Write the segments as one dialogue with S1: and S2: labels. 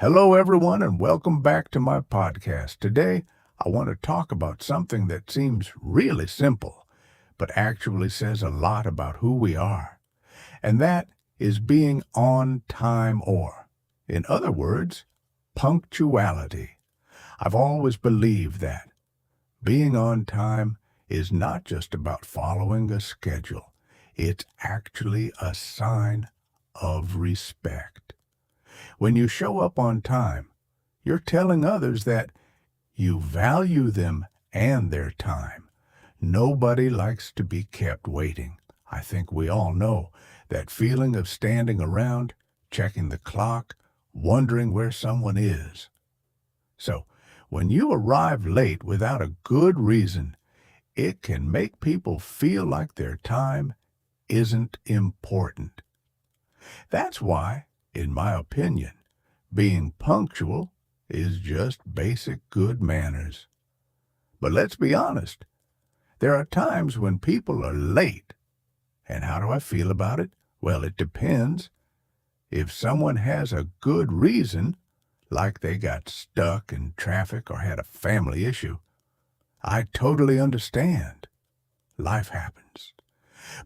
S1: Hello, everyone, and welcome back to my podcast. Today, I want to talk about something that seems really simple, but actually says a lot about who we are, and that is being on time or, in other words, punctuality. I've always believed that being on time is not just about following a schedule, it's actually a sign of respect. When you show up on time, you're telling others that you value them and their time. Nobody likes to be kept waiting. I think we all know that feeling of standing around, checking the clock, wondering where someone is. So, when you arrive late without a good reason, it can make people feel like their time isn't important. That's why, in my opinion, being punctual is just basic good manners. But let's be honest, there are times when people are late. And how do I feel about it? Well, it depends. If someone has a good reason, like they got stuck in traffic or had a family issue, I totally understand. Life happens.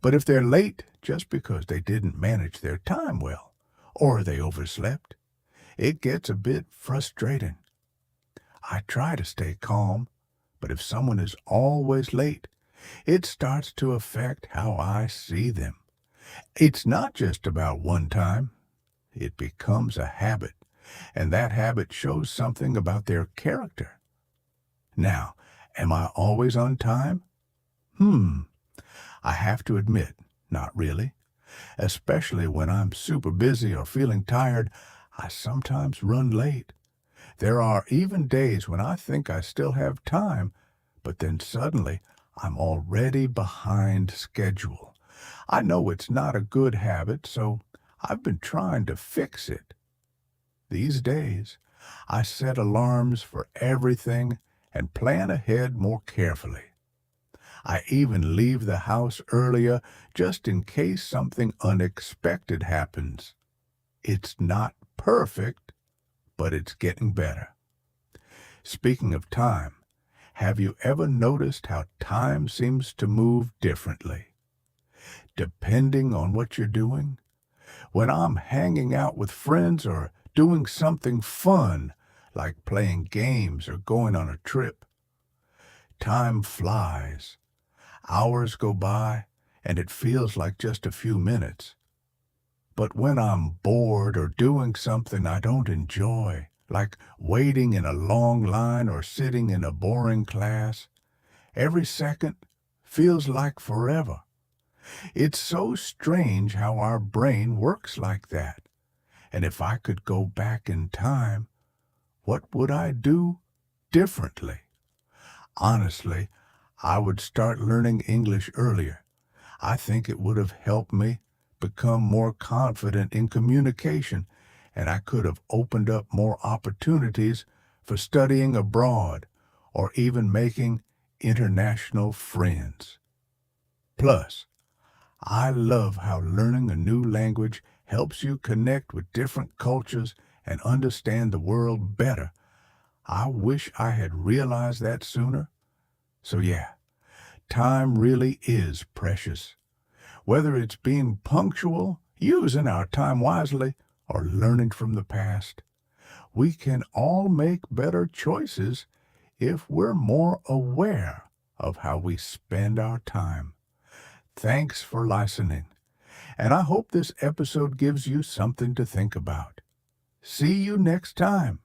S1: But if they're late just because they didn't manage their time well, or they overslept, it gets a bit frustrating. I try to stay calm, but if someone is always late, it starts to affect how I see them. It's not just about one time. It becomes a habit, and that habit shows something about their character. Now, am I always on time? I have to admit, not really. Especially when I'm super busy or feeling tired, I sometimes run late. There are even days when I think I still have time, but then suddenly I'm already behind schedule. I know it's not a good habit, so I've been trying to fix it. These days, I set alarms for everything and plan ahead more carefully. I even leave the house earlier just in case something unexpected happens. It's not perfect, but it's getting better. Speaking of time, have you ever noticed how time seems to move differently, depending on what you're doing? When I'm hanging out with friends or doing something fun, like playing games or going on a trip, time flies. Hours go by, and it feels like just a few minutes. But when I'm bored or doing something I don't enjoy, like waiting in a long line or sitting in a boring class, every second feels like forever. It's so strange how our brain works like that. And if I could go back in time, what would I do differently? Honestly, I would start learning English earlier. I think it would have helped me become more confident in communication, and I could have opened up more opportunities for studying abroad or even making international friends. Plus, I love how learning a new language helps you connect with different cultures and understand the world better. I wish I had realized that sooner. So yeah, time really is precious. Whether it's being punctual, using our time wisely, or learning from the past, we can all make better choices if we're more aware of how we spend our time. Thanks for listening, and I hope this episode gives you something to think about. See you next time.